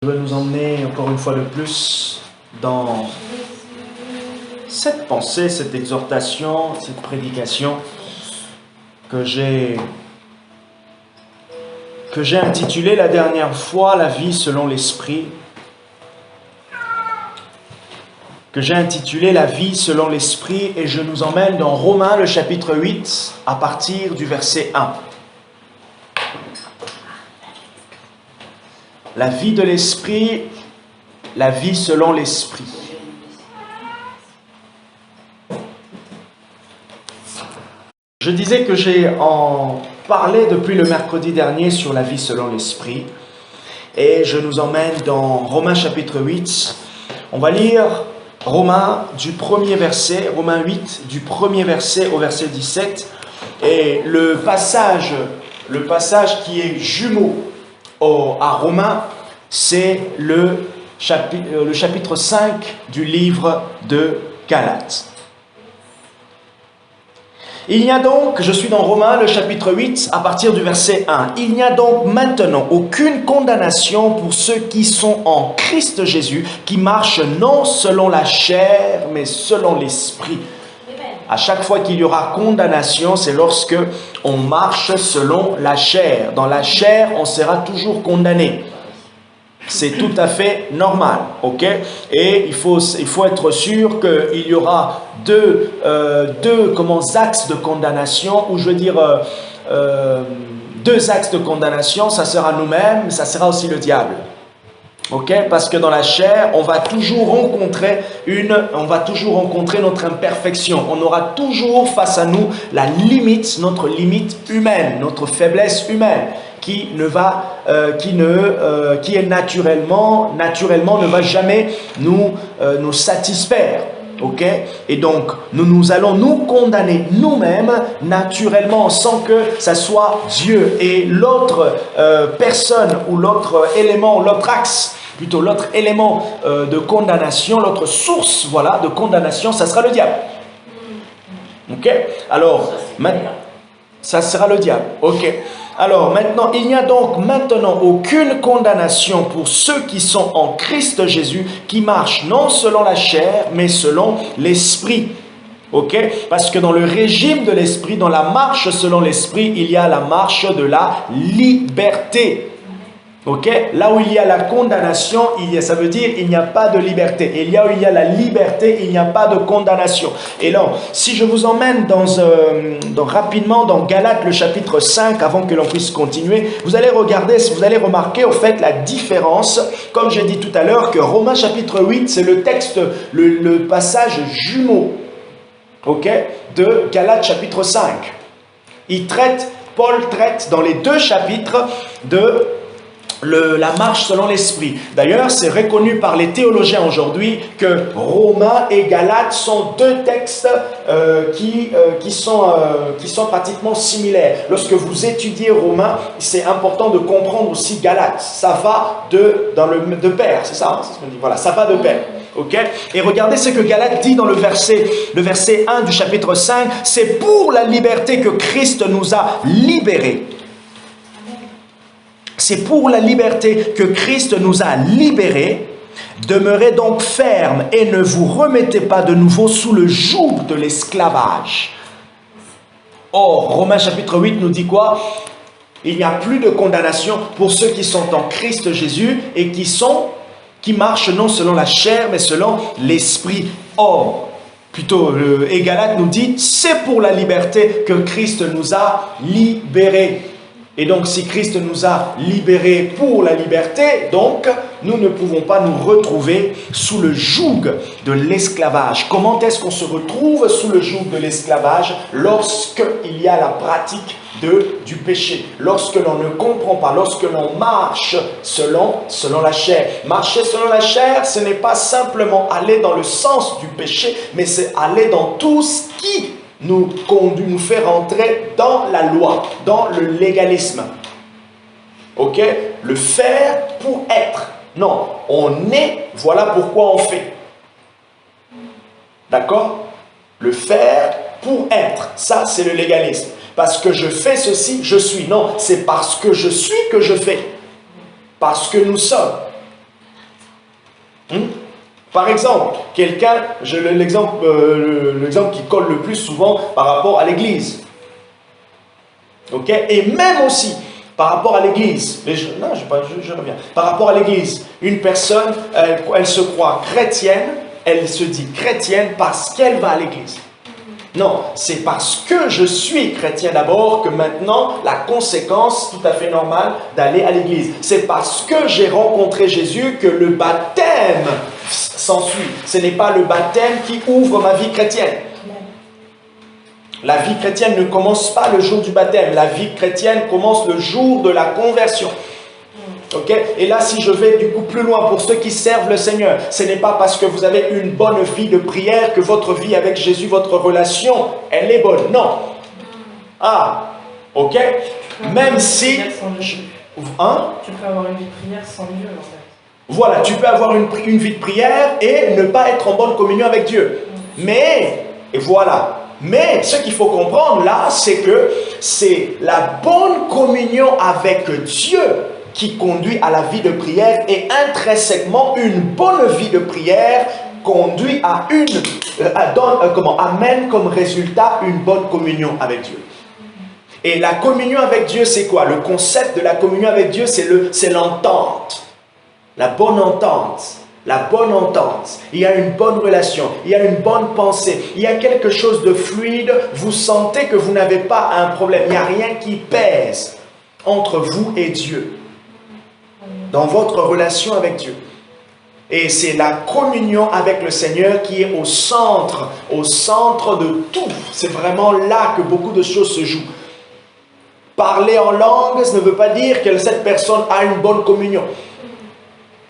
Je vais nous emmener encore une fois de plus dans cette pensée, cette exhortation, cette prédication que j'ai intitulée la dernière fois « La vie selon l'Esprit ». Que j'ai intitulé « La vie selon l'Esprit » et je nous emmène dans Romains le chapitre 8 à partir du verset 1. La vie de l'Esprit, la vie selon l'Esprit. Je disais que j'ai en parlé depuis le mercredi dernier sur la vie selon l'Esprit. Et je nous emmène dans Romains chapitre 8. On va lire Romains du premier verset, Romains 8, du premier verset au verset 17. Et le passage qui est jumeau à Romains, c'est le chapitre 5 du livre de Galates. Il n'y a donc, je suis dans Romains, le chapitre 8, à partir du verset 1. Il n'y a donc maintenant aucune condamnation pour ceux qui sont en Christ Jésus, qui marchent non selon la chair, mais selon l'Esprit. À chaque fois qu'il y aura condamnation, c'est lorsque on marche selon la chair. Dans la chair, on sera toujours condamné. C'est tout à fait normal, ok? Et il faut être sûr qu'il y aura deux axes de condamnation, ou je veux dire deux axes de condamnation, ça sera nous-mêmes, ça sera aussi le diable. Ok, parce que dans la chair, on va toujours rencontrer notre imperfection. On aura toujours face à nous notre limite humaine, notre faiblesse humaine, qui est naturellement ne va jamais nous satisfaire. Ok, et donc nous allons nous condamner nous-mêmes naturellement sans que ça soit Dieu. Et l'autre personne ou l'autre élément, l'autre axe, plutôt l'autre élément de condamnation, l'autre source de condamnation, ça sera le diable. Ok, alors maintenant, ça sera le diable. Ok. Alors maintenant, il n'y a donc maintenant aucune condamnation pour ceux qui sont en Christ Jésus, qui marchent non selon la chair, mais selon l'Esprit. Ok? Parce que dans le régime de l'Esprit, dans la marche selon l'Esprit, il y a la marche de la liberté. Ok? Là où il y a la condamnation, ça veut dire il n'y a pas de liberté. Et là où il y a la liberté, il n'y a pas de condamnation. Et là, si je vous emmène rapidement dans Galates le chapitre 5, avant que l'on puisse continuer, vous allez remarquer au fait la différence, comme j'ai dit tout à l'heure, que Romains chapitre 8, c'est le texte, le passage jumeau, ok, de Galates chapitre 5. Paul traite dans les deux chapitres de la marche selon l'Esprit. D'ailleurs, c'est reconnu par les théologiens aujourd'hui que Romains et Galates sont deux textes qui sont pratiquement similaires. Lorsque vous étudiez Romains, c'est important de comprendre aussi Galates. Ça va de pair, c'est ça, c'est ce qu'on dit. Voilà, ça va de pair. Ok? Et regardez ce que Galates dit dans le verset 1 du chapitre 5. C'est pour la liberté que Christ nous a libérés. C'est pour la liberté que Christ nous a libérés. Demeurez donc fermes et ne vous remettez pas de nouveau sous le joug de l'esclavage. Or, Romains chapitre 8 nous dit quoi? Il n'y a plus de condamnation pour ceux qui sont en Christ Jésus et qui marchent non selon la chair, mais selon l'Esprit. Or, et Galates nous dit, c'est pour la liberté que Christ nous a libérés. Et donc, si Christ nous a libérés pour la liberté, donc, nous ne pouvons pas nous retrouver sous le joug de l'esclavage. Comment est-ce qu'on se retrouve sous le joug de l'esclavage? Lorsqu'il y a la pratique du péché, lorsque l'on ne comprend pas, lorsque l'on marche selon la chair. Marcher selon la chair, ce n'est pas simplement aller dans le sens du péché, mais c'est aller dans tout ce qui nous fait rentrer dans la loi, dans le légalisme. Ok? Le faire pour être. Non, on est, voilà pourquoi on fait. D'accord? Le faire pour être. Ça, c'est le légalisme. Parce que je fais ceci, je suis. Non, c'est parce que je suis que je fais. Parce que nous sommes. Par exemple, quelqu'un, l'exemple qui colle le plus souvent par rapport à l'église. Ok? Et même aussi, par rapport à l'église, je reviens. Par rapport à l'église, une personne, elle se croit chrétienne, elle se dit chrétienne parce qu'elle va à l'église. Non, c'est parce que je suis chrétien d'abord que maintenant, la conséquence tout à fait normale d'aller à l'église. C'est parce que j'ai rencontré Jésus que le baptême s'ensuit. Ce n'est pas le baptême qui ouvre ma vie chrétienne. La vie chrétienne ne commence pas le jour du baptême. La vie chrétienne commence le jour de la conversion. Okay? Et là, si je vais du coup plus loin pour ceux qui servent le Seigneur, ce n'est pas parce que vous avez une bonne vie de prière que votre vie avec Jésus, votre relation, elle est bonne. Non. Ah, ok. Même si... Hein? Tu peux avoir une vie de prière sans Dieu, en fait. Voilà, tu peux avoir une vie de prière et ne pas être en bonne communion avec Dieu. Mais, et voilà. Mais ce qu'il faut comprendre là, c'est que c'est la bonne communion avec Dieu qui conduit à la vie de prière, et intrinsèquement une bonne vie de prière conduit à amène comme résultat une bonne communion avec Dieu. Et la communion avec Dieu, c'est quoi? Le concept de la communion avec Dieu, c'est l'entente. La bonne entente. La bonne entente. Il y a une bonne relation. Il y a une bonne pensée. Il y a quelque chose de fluide. Vous sentez que vous n'avez pas un problème. Il n'y a rien qui pèse entre vous et Dieu. Dans votre relation avec Dieu. Et c'est la communion avec le Seigneur qui est au centre de tout. C'est vraiment là que beaucoup de choses se jouent. Parler en langue, ça ne veut pas dire que cette personne a une bonne communion.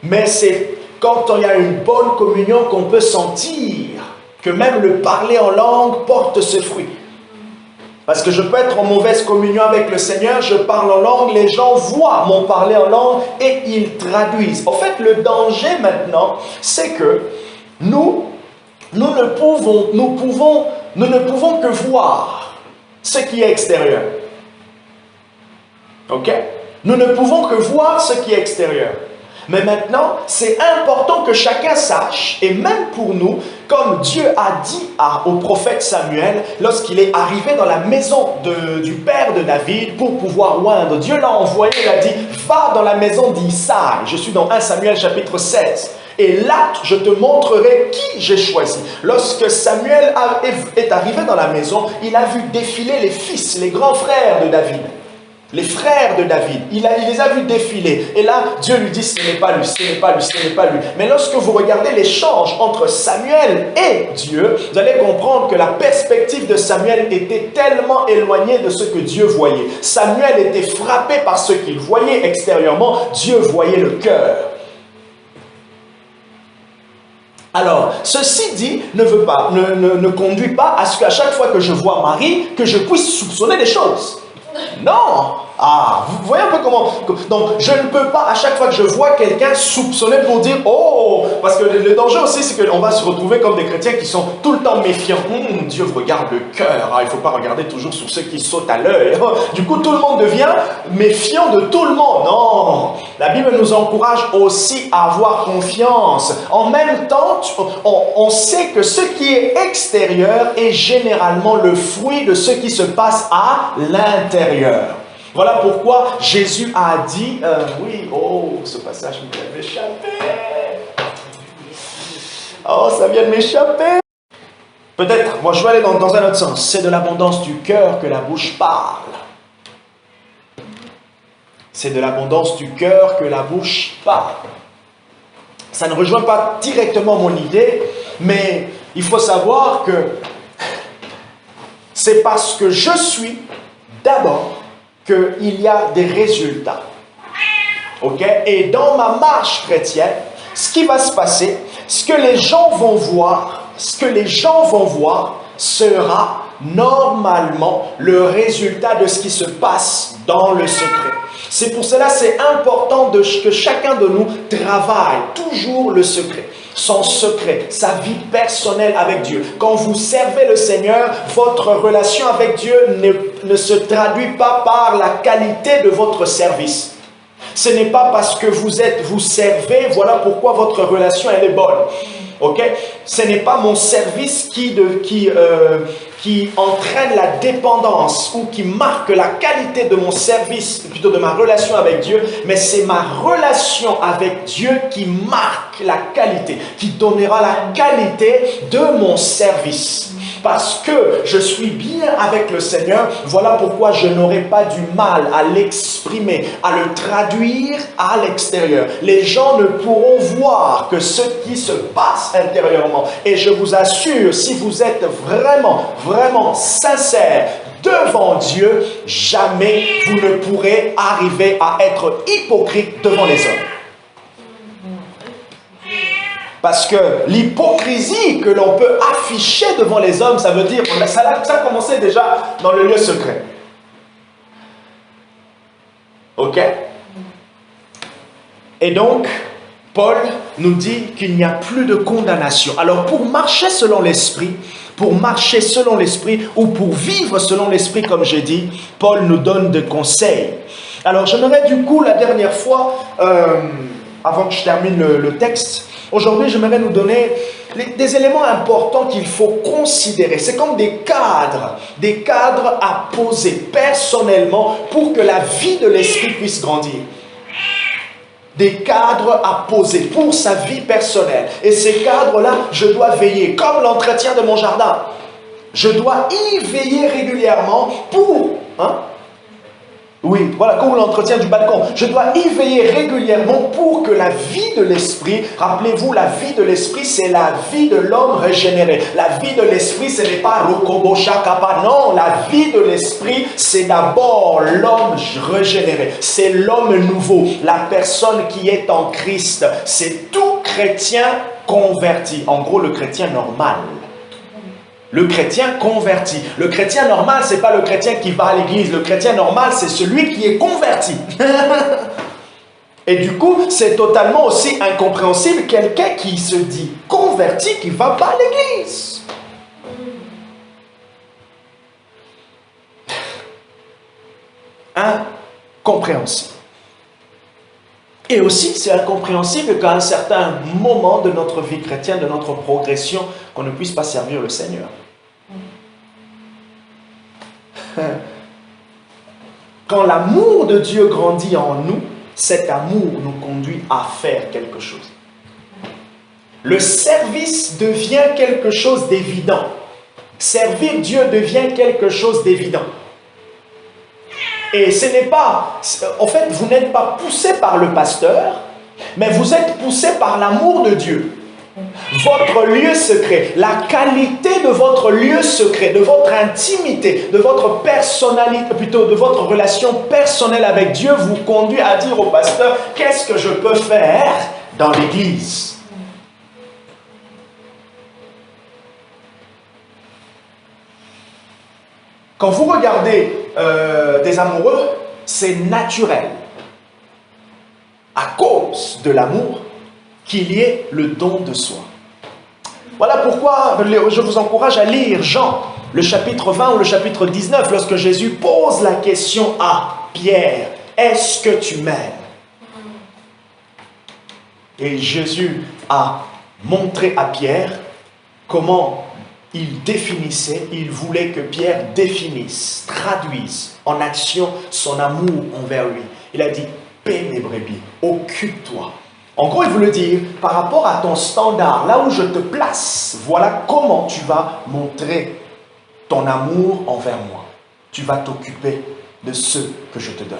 Mais c'est quand il y a une bonne communion qu'on peut sentir que même le parler en langue porte ce fruit. Parce que je peux être en mauvaise communion avec le Seigneur, je parle en langue, les gens voient mon parler en langue et ils traduisent. En fait, le danger maintenant, c'est que nous ne pouvons que voir ce qui est extérieur. Ok? Nous ne pouvons que voir ce qui est extérieur. Mais maintenant, c'est important que chacun sache, et même pour nous, comme Dieu a dit au prophète Samuel, lorsqu'il est arrivé dans la maison du père de David pour pouvoir oindre, Dieu l'a envoyé, il a dit, va dans la maison d'Isaïe. Je suis dans 1 Samuel chapitre 16. Et là, je te montrerai qui j'ai choisi. Lorsque Samuel est arrivé dans la maison, il a vu défiler les fils, les grands frères de David. Les frères de David, il les a vus défiler. Et là, Dieu lui dit, ce n'est pas lui, ce n'est pas lui, ce n'est pas lui. Mais lorsque vous regardez l'échange entre Samuel et Dieu, vous allez comprendre que la perspective de Samuel était tellement éloignée de ce que Dieu voyait. Samuel était frappé par ce qu'il voyait extérieurement. Dieu voyait le cœur. Alors, ceci dit, ne conduit pas à ce qu'à chaque fois que je vois Marie, que je puisse soupçonner des choses. Non! Ah, vous voyez un peu comment... Donc, je ne peux pas, à chaque fois que je vois quelqu'un, soupçonner pour dire « Oh !» Parce que le danger aussi, c'est qu'on va se retrouver comme des chrétiens qui sont tout le temps méfiants. Dieu regarde le cœur. Ah, il ne faut pas regarder toujours sur ceux qui sautent à l'œil. Du coup, tout le monde devient méfiant de tout le monde. Non! La Bible nous encourage aussi à avoir confiance. En même temps, on sait que ce qui est extérieur est généralement le fruit de ce qui se passe à l'intérieur. Voilà pourquoi Jésus a dit, ce passage vient de m'échapper. Oh, ça vient de m'échapper. Peut-être, moi je vais aller dans un autre sens. C'est de l'abondance du cœur que la bouche parle. C'est de l'abondance du cœur que la bouche parle. Ça ne rejoint pas directement mon idée, mais il faut savoir que c'est parce que je suis d'abord qu'il y a des résultats. Ok? Et dans ma marche chrétienne, ce qui va se passer, ce que les gens vont voir sera normalement le résultat de ce qui se passe dans le secret. C'est pour cela c'est important que chacun de nous travaille toujours le secret. Son secret, sa vie personnelle avec Dieu. Quand vous servez le Seigneur, votre relation avec Dieu ne se traduit pas par la qualité de votre service. Ce n'est pas parce que vous servez, voilà pourquoi votre relation elle est bonne. Ok? Ce n'est pas mon service qui entraîne la dépendance ou qui marque la qualité de mon service, plutôt de ma relation avec Dieu, mais c'est ma relation avec Dieu qui marque la qualité, qui donnera la qualité de mon service. Parce que je suis bien avec le Seigneur, voilà pourquoi je n'aurai pas du mal à l'exprimer, à le traduire à l'extérieur. Les gens ne pourront voir que ce qui se passe intérieurement. Et je vous assure, si vous êtes vraiment sincère devant Dieu, jamais vous ne pourrez arriver à être hypocrite devant les hommes. Parce que l'hypocrisie que l'on peut afficher devant les hommes, ça veut dire, ça a commencé déjà dans le lieu secret. Ok? Et donc, Paul nous dit qu'il n'y a plus de condamnation. Alors pour marcher selon l'esprit, ou pour vivre selon l'esprit, comme j'ai dit, Paul nous donne des conseils. Alors j'aimerais du coup, la dernière fois, avant que je termine le texte, aujourd'hui, j'aimerais nous donner des éléments importants qu'il faut considérer. C'est comme des cadres à poser personnellement pour que la vie de l'esprit puisse grandir. Des cadres à poser pour sa vie personnelle. Et ces cadres-là, je dois veiller, comme l'entretien de mon jardin. Je dois y veiller régulièrement pour... Oui, voilà, comme l'entretien du balcon. Je dois y veiller régulièrement pour que la vie de l'esprit, rappelez-vous, la vie de l'esprit, c'est la vie de l'homme régénéré. La vie de l'esprit, ce n'est pas Rokobo Shakapa. Non, la vie de l'esprit, c'est d'abord l'homme régénéré. C'est l'homme nouveau, la personne qui est en Christ. C'est tout chrétien converti. En gros, le chrétien normal. Le chrétien converti. Le chrétien normal, ce n'est pas le chrétien qui va à l'église. Le chrétien normal, c'est celui qui est converti. Et du coup, c'est totalement aussi incompréhensible quelqu'un qui se dit converti, qui ne va pas à l'église. Incompréhensible. Et aussi, c'est incompréhensible qu'à un certain moment de notre vie chrétienne, de notre progression, qu'on ne puisse pas servir le Seigneur. Quand l'amour de Dieu grandit en nous, cet amour nous conduit à faire quelque chose. Le service devient quelque chose d'évident. Servir Dieu devient quelque chose d'évident. Et ce n'est pas... En fait, vous n'êtes pas poussé par le pasteur, mais vous êtes poussé par l'amour de Dieu. Votre lieu secret, la qualité de votre lieu secret, de votre intimité, de votre personnalité, plutôt de votre relation personnelle avec Dieu vous conduit à dire au pasteur, qu'est-ce que je peux faire dans l'église? Quand vous regardez des amoureux, c'est naturel, à cause de l'amour, qu'il y ait le don de soi. Voilà pourquoi je vous encourage à lire Jean, le chapitre 20 ou le chapitre 19, lorsque Jésus pose la question à Pierre, « Est-ce que tu m'aimes » Et Jésus a montré à Pierre comment il définissait, il voulait que Pierre définisse, traduise en action son amour envers lui. Il a dit, paie mes brebis, occupe-toi. En gros, il voulait dire, par rapport à ton standard, là où je te place, voilà comment tu vas montrer ton amour envers moi. Tu vas t'occuper de ce que je te donne.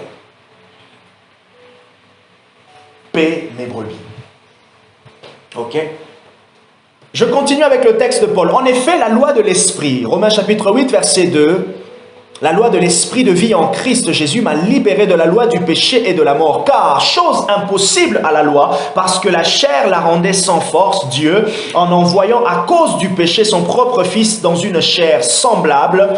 Paie mes brebis. Ok? Je continue avec le texte de Paul. En effet, la loi de l'esprit, Romains chapitre 8, verset 2, la loi de l'esprit de vie en Christ Jésus m'a libéré de la loi du péché et de la mort. Car, chose impossible à la loi, parce que la chair la rendait sans force, Dieu, en envoyant à cause du péché son propre Fils dans une chair semblable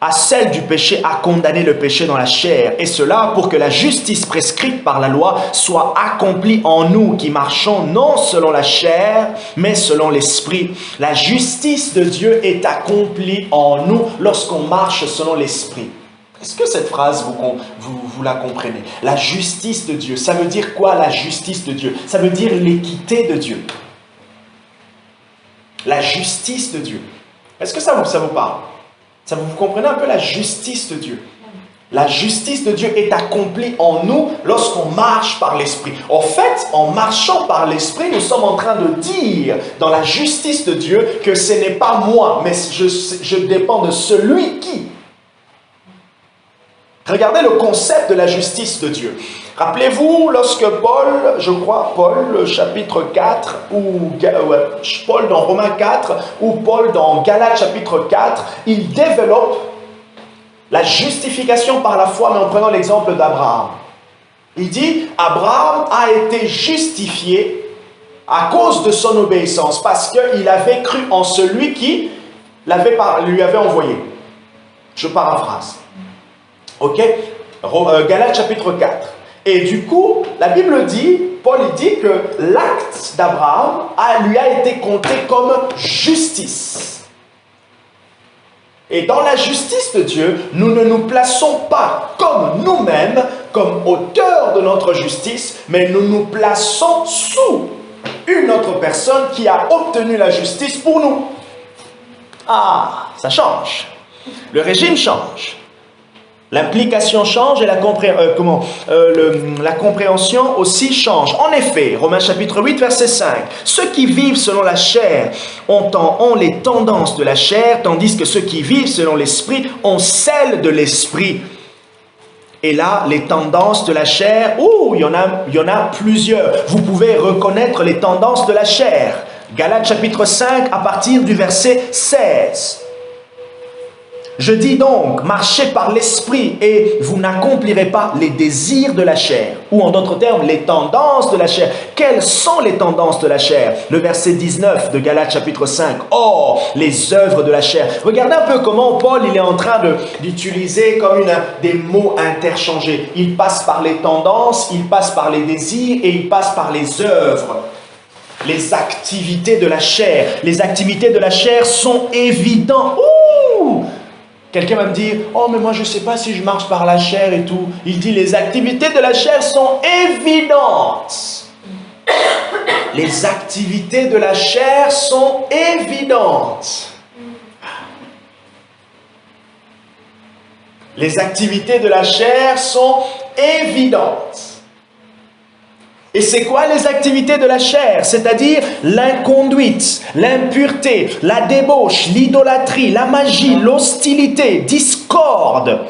à celle du péché, a condamné le péché dans la chair. Et cela pour que la justice prescrite par la loi soit accomplie en nous qui marchons non selon la chair, mais selon l'esprit. La justice de Dieu est accomplie en nous lorsqu'on marche selon l'esprit. Est-ce que cette phrase, vous la comprenez? La justice de Dieu, ça veut dire quoi la justice de Dieu? Ça veut dire l'équité de Dieu. La justice de Dieu. Est-ce que ça vous parle? Vous comprenez un peu la justice de Dieu? La justice de Dieu est accomplie en nous lorsqu'on marche par l'Esprit. En fait, en marchant par l'Esprit, nous sommes en train de dire dans la justice de Dieu que ce n'est pas moi, mais je dépends de celui qui. Regardez le concept de la justice de Dieu. Rappelez-vous, lorsque Paul, je crois, Paul, chapitre 4, ou Paul dans Romains 4, ou Paul dans Galates, chapitre 4, il développe la justification par la foi, mais en prenant l'exemple d'Abraham. Il dit, Abraham a été justifié à cause de son obéissance, parce qu'il avait cru en celui qui lui avait envoyé. Je paraphrase. Ok? Galates chapitre 4. Et du coup, la Bible dit, Paul dit que l'acte d'Abraham lui a été compté comme justice. Et dans la justice de Dieu, nous ne nous plaçons pas comme nous-mêmes, comme auteurs de notre justice, mais nous nous plaçons sous une autre personne qui a obtenu la justice pour nous. Ah, ça change. Le régime change. L'implication change et la compréhension aussi change. En effet, Romains chapitre 8, verset 5. Ceux qui vivent selon la chair ont les tendances de la chair, tandis que ceux qui vivent selon l'esprit ont celles de l'esprit. Et là, les tendances de la chair, il y en a plusieurs. Vous pouvez reconnaître les tendances de la chair. Galates chapitre 5, à partir du verset 16. Je dis donc, marchez par l'esprit et vous n'accomplirez pas les désirs de la chair. Ou en d'autres termes, les tendances de la chair. Quelles sont les tendances de la chair? Le verset 19 de Galates chapitre 5. Oh, les œuvres de la chair. Regardez un peu comment Paul il est en train d'utiliser comme des mots interchangés. Il passe par les tendances, il passe par les désirs et il passe par les œuvres. Les activités de la chair. Les activités de la chair sont évidentes. Quelqu'un va me dire, oh mais moi je ne sais pas si je marche par la chair et tout. Il dit, les activités de la chair sont évidentes. Les activités de la chair sont évidentes. Les activités de la chair sont évidentes. Et c'est quoi les activités de la chair? C'est-à-dire l'inconduite, l'impureté, la débauche, l'idolâtrie, la magie, l'hostilité, discorde.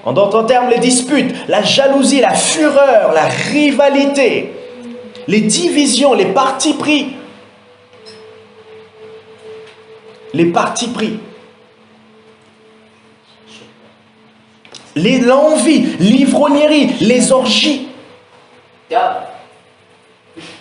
En d'autres termes, les disputes, la jalousie, la fureur, la rivalité, les divisions, les partis pris. Les partis pris. L'envie, l'ivrognerie, les orgies.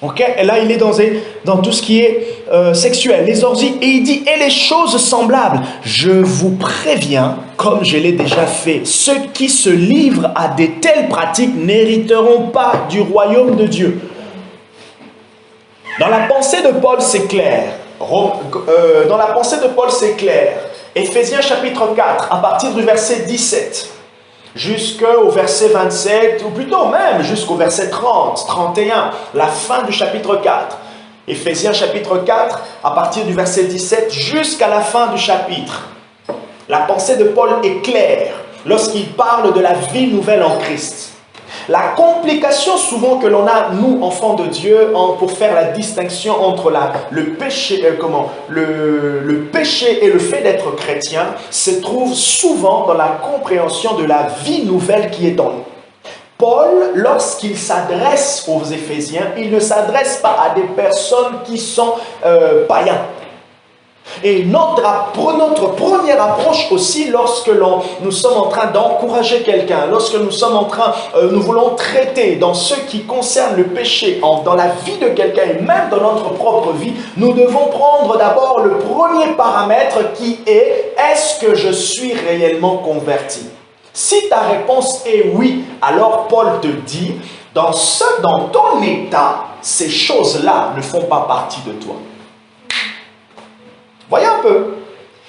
Ok, et là il est dans tout ce qui est sexuel, les orgies, et il dit, et les choses semblables, je vous préviens, comme je l'ai déjà fait, ceux qui se livrent à de telles pratiques n'hériteront pas du royaume de Dieu. Dans la pensée de Paul, c'est clair. Éphésiens chapitre 4, à partir du verset 17. Jusqu'au verset 27, ou plutôt même jusqu'au verset 30, 31, la fin du chapitre 4. Éphésiens chapitre 4, à partir du verset 17, jusqu'à la fin du chapitre. La pensée de Paul est claire lorsqu'il parle de la vie nouvelle en Christ. La complication souvent que l'on a, nous, enfants de Dieu, pour faire la distinction entre le péché et le fait d'être chrétien, se trouve souvent dans la compréhension de la vie nouvelle qui est dans nous. Paul, lorsqu'il s'adresse aux Éphésiens, il ne s'adresse pas à des personnes qui sont païens. Et notre première approche aussi, lorsque nous sommes en train d'encourager quelqu'un, lorsque nous voulons traiter dans ce qui concerne le péché, dans la vie de quelqu'un et même dans notre propre vie, nous devons prendre d'abord le premier paramètre qui est, est-ce que je suis réellement converti? Si ta réponse est oui, alors Paul te dit, dans ton état, ces choses-là ne font pas partie de toi. Voyez un peu.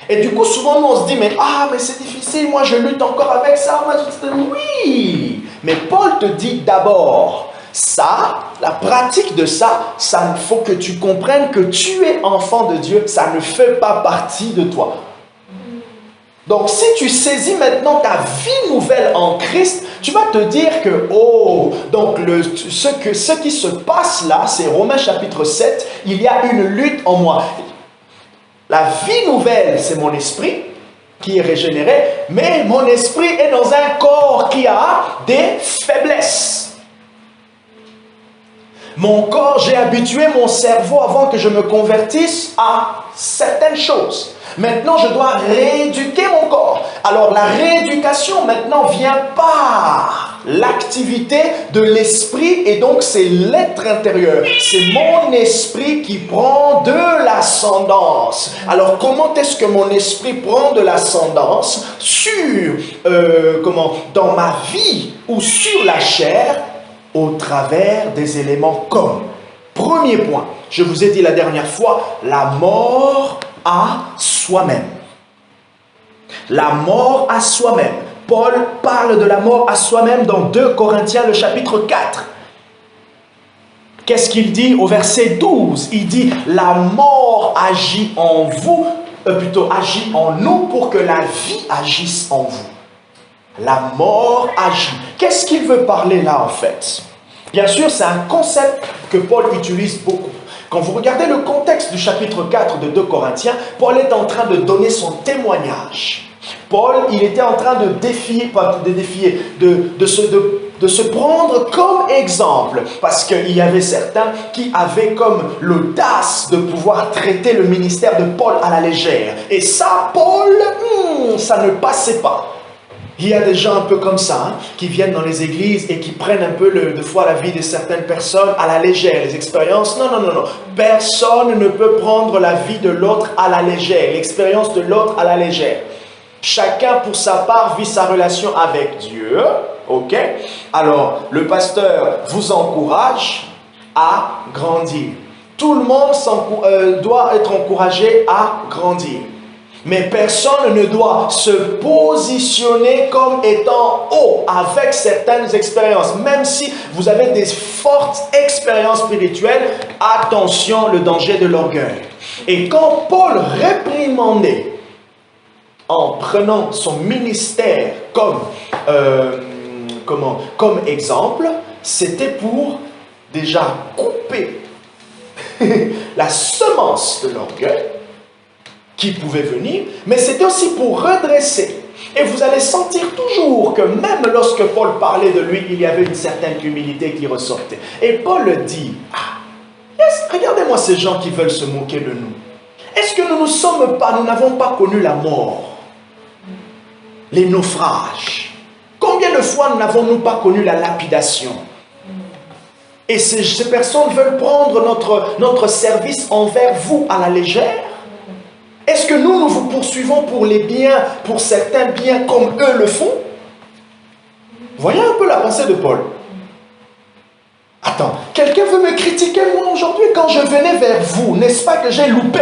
Et du coup, souvent, nous, on se dit, mais c'est difficile, moi, je lutte encore avec ça. Oui, mais Paul te dit d'abord, ça, la pratique de ça, ça faut que tu comprennes que tu es enfant de Dieu, ça ne fait pas partie de toi. Donc, si tu saisis maintenant ta vie nouvelle en Christ, tu vas te dire que, donc ce qui se passe là, c'est Romains chapitre 7, il y a une lutte en moi. La vie nouvelle, c'est mon esprit qui est régénéré, mais mon esprit est dans un corps qui a des faiblesses. Mon corps, j'ai habitué mon cerveau avant que je me convertisse à certaines choses. Maintenant, je dois rééduquer mon corps. Alors, la rééducation maintenant vient par l'activité de l'esprit et donc c'est l'être intérieur. C'est mon esprit qui prend de l'ascendance. Alors, comment est-ce que mon esprit prend de l'ascendance sur, dans ma vie ou sur la chair au travers des éléments comme. Premier point, je vous ai dit la dernière fois, la mort à soi-même. La mort à soi-même. Paul parle de la mort à soi-même dans 2 Corinthiens, le chapitre 4. Qu'est-ce qu'il dit au verset 12? Il dit, la mort agit en vous, agit en nous pour que la vie agisse en vous. La mort agit. Qu'est-ce qu'il veut parler là en fait? Bien sûr, c'est un concept que Paul utilise beaucoup. Quand vous regardez le contexte du chapitre 4 de 2 Corinthiens, Paul est en train de donner son témoignage. Paul, il était en train de se prendre comme exemple. Parce qu'il y avait certains qui avaient comme l'audace de pouvoir traiter le ministère de Paul à la légère. Et ça, Paul, ça ne passait pas. Il y a des gens un peu comme ça, qui viennent dans les églises et qui prennent un peu de fois la vie de certaines personnes à la légère, les expériences. Non. Personne ne peut prendre la vie de l'autre à la légère, l'expérience de l'autre à la légère. Chacun pour sa part vit sa relation avec Dieu, ok? Alors, le pasteur vous encourage à grandir. Tout le monde doit être encouragé à grandir. Mais personne ne doit se positionner comme étant haut avec certaines expériences. Même si vous avez des fortes expériences spirituelles, attention, le danger de l'orgueil. Et quand Paul réprimandait, en prenant son ministère comme exemple, c'était pour déjà couper la semence de l'orgueil qui pouvait venir, mais c'était aussi pour redresser. Et vous allez sentir toujours que même lorsque Paul parlait de lui, il y avait une certaine humilité qui ressortait. Et Paul dit, regardez-moi ces gens qui veulent se moquer de nous. Est-ce que nous n'avons pas connu la mort, les naufrages? Combien de fois n'avons-nous pas connu la lapidation? Et ces personnes veulent prendre notre service envers vous à la légère? Est-ce que nous vous poursuivons pour les biens, pour certains biens comme eux le font? Voyez un peu la pensée de Paul. Attends, quelqu'un veut me critiquer moi aujourd'hui quand je venais vers vous? N'est-ce pas que j'ai loupé,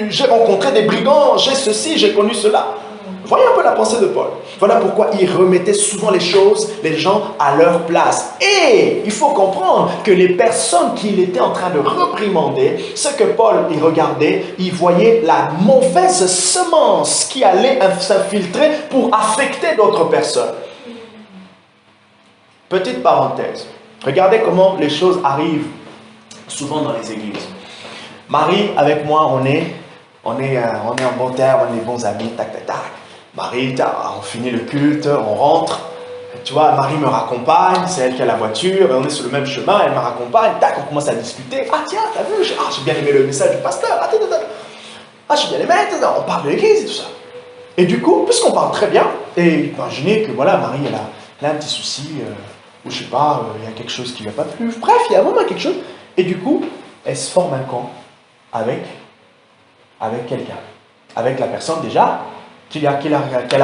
j'ai rencontré des brigands, j'ai ceci, j'ai connu cela? Voyez un peu la pensée de Paul. Voilà pourquoi il remettait souvent les gens à leur place. Et il faut comprendre que les personnes qu'il était en train de réprimander, ce que Paul il regardait, il voyait la mauvaise semence qui allait s'infiltrer pour affecter d'autres personnes. Petite parenthèse. Regardez comment les choses arrivent souvent dans les églises. Marie, avec moi, on est en bon terme, on est bons amis, tac. Marie, on finit le culte, on rentre. Tu vois, Marie me raccompagne, c'est elle qui a la voiture, on est sur le même chemin, elle me raccompagne, tac, on commence à discuter. Ah tiens, t'as vu, j'ai bien aimé le message du pasteur, j'ai bien aimé, on parle de l'église et tout ça. Et du coup, puisqu'on parle très bien, et imaginez que voilà, Marie, elle a un petit souci, ou je sais pas, il y a quelque chose qui lui a pas plu. Bref, il y a vraiment quelque chose. Et du coup, elle se forme un camp avec quelqu'un. Avec la personne déjà, qui la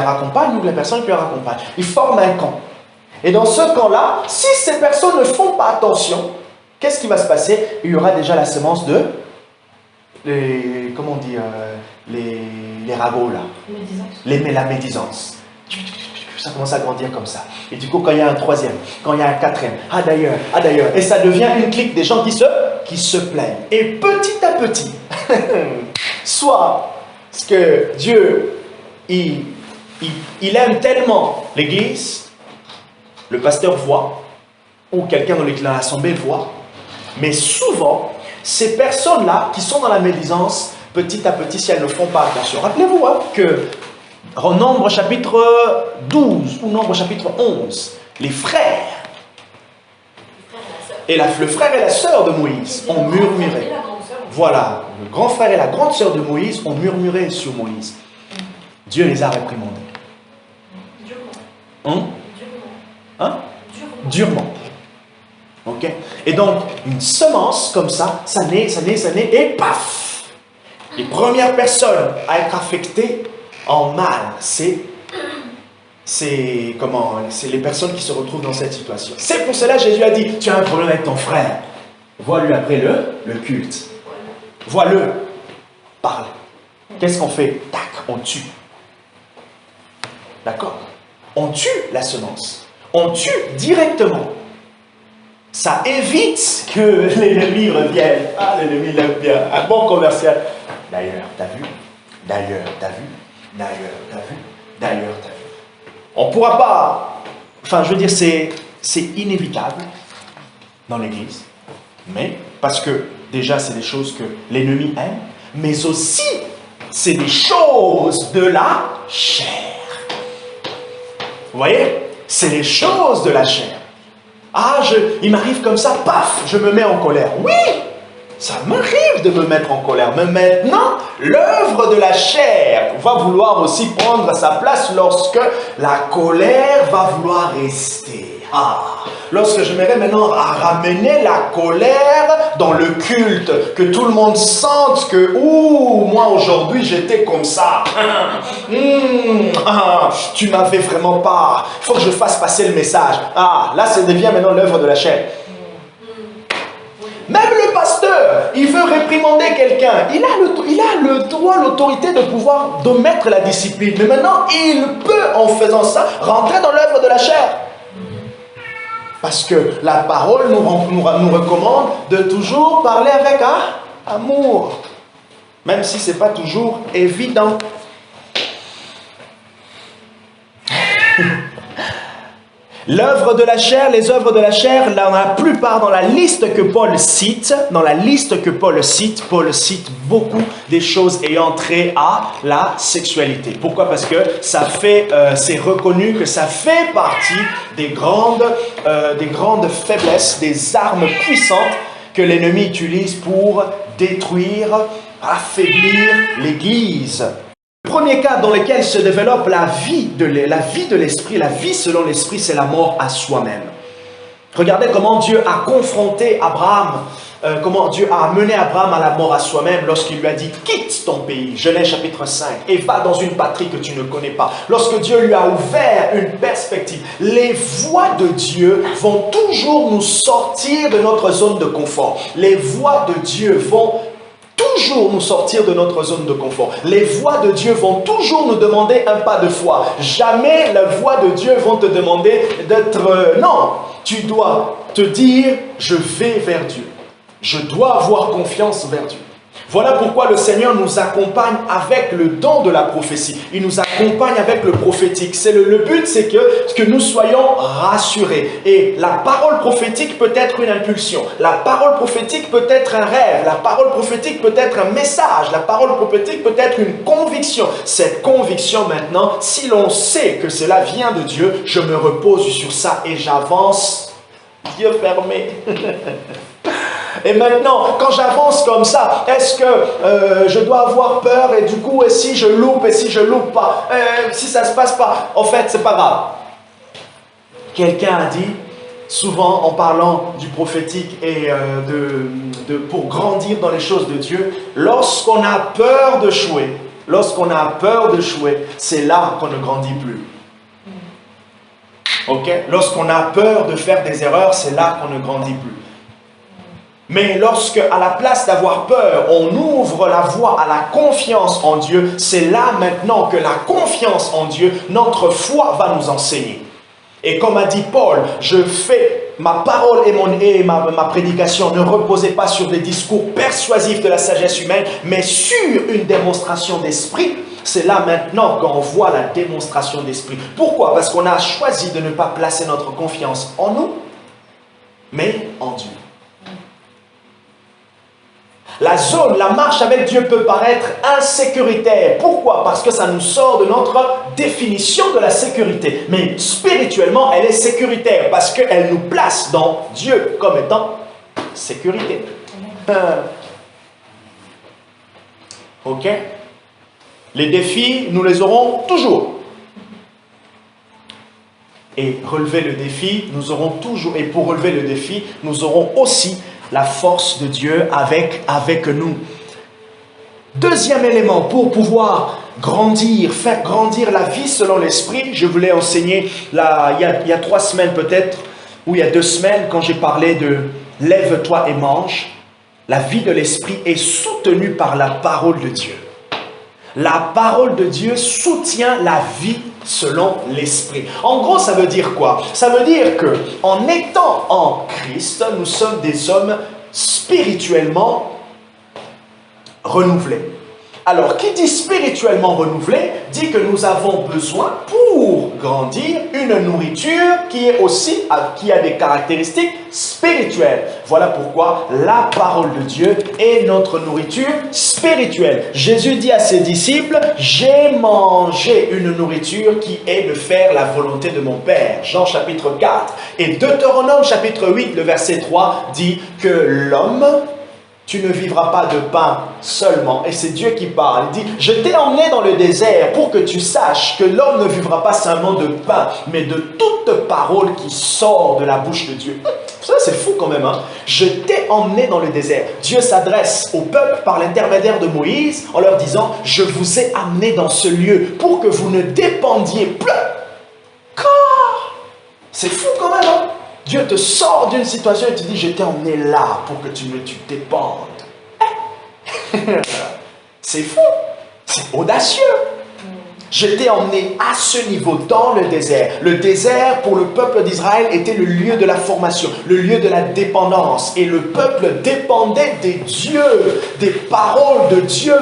raccompagne ou que la personne qui la raccompagne. Ils forment un camp. Et dans ce camp-là, si ces personnes ne font pas attention, qu'est-ce qui va se passer? Il y aura déjà la semence de comment on dit, les ragots là, la médisance. Ça commence à grandir comme ça. Et du coup, quand il y a un troisième, quand il y a un quatrième, ah d'ailleurs, et ça devient une clique des gens qui se plaignent. Et petit à petit, soit ce que Dieu, il aime tellement l'Église, le pasteur voit, ou quelqu'un dans l'assemblée voit, mais souvent, ces personnes-là qui sont dans la médisance, petit à petit, si elles ne font pas attention. Rappelez-vous que en Nombre chapitre 12 ou Nombre chapitre 11, les frères et le frère et la sœur de Moïse ont murmuré. Voilà, le grand frère et la grande sœur de Moïse ont murmuré sur Moïse. Dieu les a réprimandés. Durement. Ok? Et donc, une semence comme ça naît, et paf! Les premières personnes à être affectées en mal, c'est les personnes qui se retrouvent dans cette situation. C'est pour cela que Jésus a dit, tu as un problème avec ton frère. Vois-lui après le culte. Vois-le. Parle. Qu'est-ce qu'on fait? Tac, on tue. D'accord? On tue la semence. On tue directement. Ça évite que l'ennemi revienne. Ah, l'ennemi l'aime bien. Un bon commercial. D'ailleurs, t'as vu? D'ailleurs, t'as vu? D'ailleurs, t'as vu? D'ailleurs, t'as vu? On ne pourra pas... Enfin, je veux dire, c'est inévitable dans l'Église. Mais, parce que déjà, c'est des choses que l'ennemi aime, mais aussi, c'est des choses de la chair. Vous voyez? C'est les choses de la chair. Ah, il m'arrive comme ça, paf, je me mets en colère. Oui, ça m'arrive de me mettre en colère. Mais maintenant, l'œuvre de la chair va vouloir aussi prendre sa place lorsque la colère va vouloir rester. Ah, lorsque je me mets maintenant à ramener la colère dans le culte, que tout le monde sente que, ouh, moi aujourd'hui j'étais comme ça. Tu m'avais vraiment pas. Il faut que je fasse passer le message. Ah, là ça devient maintenant l'œuvre de la chair. Même le pasteur, il veut réprimander quelqu'un. Il a le droit, l'autorité de pouvoir de mettre la discipline. Mais maintenant, il peut, en faisant ça, rentrer dans l'œuvre de la chair. Parce que la parole nous recommande de toujours parler avec amour. Même si ce n'est pas toujours évident. L'œuvre de la chair, les œuvres de la chair, la plupart dans la liste que Paul cite, Paul cite beaucoup des choses ayant trait à la sexualité. Pourquoi? Parce que c'est reconnu que ça fait partie des grandes faiblesses, des armes puissantes que l'ennemi utilise pour détruire, affaiblir l'Église. Le premier cas dans lequel se développe la vie de l'esprit, la vie selon l'esprit, c'est la mort à soi-même. Regardez comment Dieu a confronté Abraham, comment Dieu a amené Abraham à la mort à soi-même lorsqu'il lui a dit « Quitte ton pays », Genèse chapitre 5, et va dans une patrie que tu ne connais pas. Lorsque Dieu lui a ouvert une perspective, les voies de Dieu vont toujours nous sortir de notre zone de confort. Les voies de Dieu vont toujours nous sortir de notre zone de confort. Les voies de Dieu vont toujours nous demander un pas de foi. Jamais les voies de Dieu vont te demander d'être... non, tu dois te dire, je vais vers Dieu. Je dois avoir confiance vers Dieu. Voilà pourquoi le Seigneur nous accompagne avec le don de la prophétie. Il nous accompagne avec le prophétique. Le but, c'est que nous soyons rassurés. Et la parole prophétique peut être une impulsion. La parole prophétique peut être un rêve. La parole prophétique peut être un message. La parole prophétique peut être une conviction. Cette conviction maintenant, si l'on sait que cela vient de Dieu, je me repose sur ça et j'avance, yeux fermés. Et maintenant, quand j'avance comme ça, est-ce que je dois avoir peur et du coup, et si je loupe pas, si ça se passe pas, en fait, c'est pas grave. Quelqu'un a dit, souvent en parlant du prophétique et pour grandir dans les choses de Dieu, lorsqu'on a peur d'échouer, c'est là qu'on ne grandit plus. Ok? Lorsqu'on a peur de faire des erreurs, c'est là qu'on ne grandit plus. Mais lorsque, à la place d'avoir peur, on ouvre la voie à la confiance en Dieu, c'est là maintenant que la confiance en Dieu, notre foi va nous enseigner. Et comme a dit Paul, je fais ma parole et ma prédication ne reposait pas sur des discours persuasifs de la sagesse humaine, mais sur une démonstration d'esprit. C'est là maintenant qu'on voit la démonstration d'esprit. Pourquoi? Parce qu'on a choisi de ne pas placer notre confiance en nous, mais en Dieu. La marche avec Dieu peut paraître insécuritaire. Pourquoi? Parce que ça nous sort de notre définition de la sécurité. Mais spirituellement, elle est sécuritaire parce qu'elle nous place dans Dieu comme étant sécurité. Ok? Les défis, nous les aurons toujours. Et relever le défi, nous aurons toujours. Et pour relever le défi, nous aurons aussi la force de Dieu avec nous. Deuxième élément, pour pouvoir grandir, faire grandir la vie selon l'esprit, je voulais enseigner il y a 3 semaines peut-être, ou il y a 2 semaines, quand j'ai parlé de « Lève-toi et mange », la vie de l'esprit est soutenue par la parole de Dieu. La parole de Dieu soutient la vie selon l'esprit. En gros, ça veut dire quoi? Ça veut dire que en étant en Christ, nous sommes des hommes spirituellement renouvelés. Alors, qui dit spirituellement renouvelé, dit que nous avons besoin, pour grandir, une nourriture qui a des caractéristiques spirituelles. Voilà pourquoi la parole de Dieu est notre nourriture spirituelle. Jésus dit à ses disciples, « J'ai mangé une nourriture qui est de faire la volonté de mon Père. » Jean chapitre 4. Et Deutéronome chapitre 8, le verset 3, dit que l'homme... Tu ne vivras pas de pain seulement. Et c'est Dieu qui parle. Il dit, je t'ai emmené dans le désert pour que tu saches que l'homme ne vivra pas seulement de pain, mais de toute parole qui sort de la bouche de Dieu. Ça, c'est fou quand même. Hein? Je t'ai emmené dans le désert. Dieu s'adresse au peuple par l'intermédiaire de Moïse en leur disant, je vous ai amené dans ce lieu pour que vous ne dépendiez plus. C'est fou quand même. Hein? Dieu te sort d'une situation et te dit, je t'ai emmené là pour que tu dépendes. C'est fou, c'est audacieux. Je t'ai emmené à ce niveau dans le désert. Le désert pour le peuple d'Israël était le lieu de la formation, le lieu de la dépendance. Et le peuple dépendait des dieux, des paroles de Dieu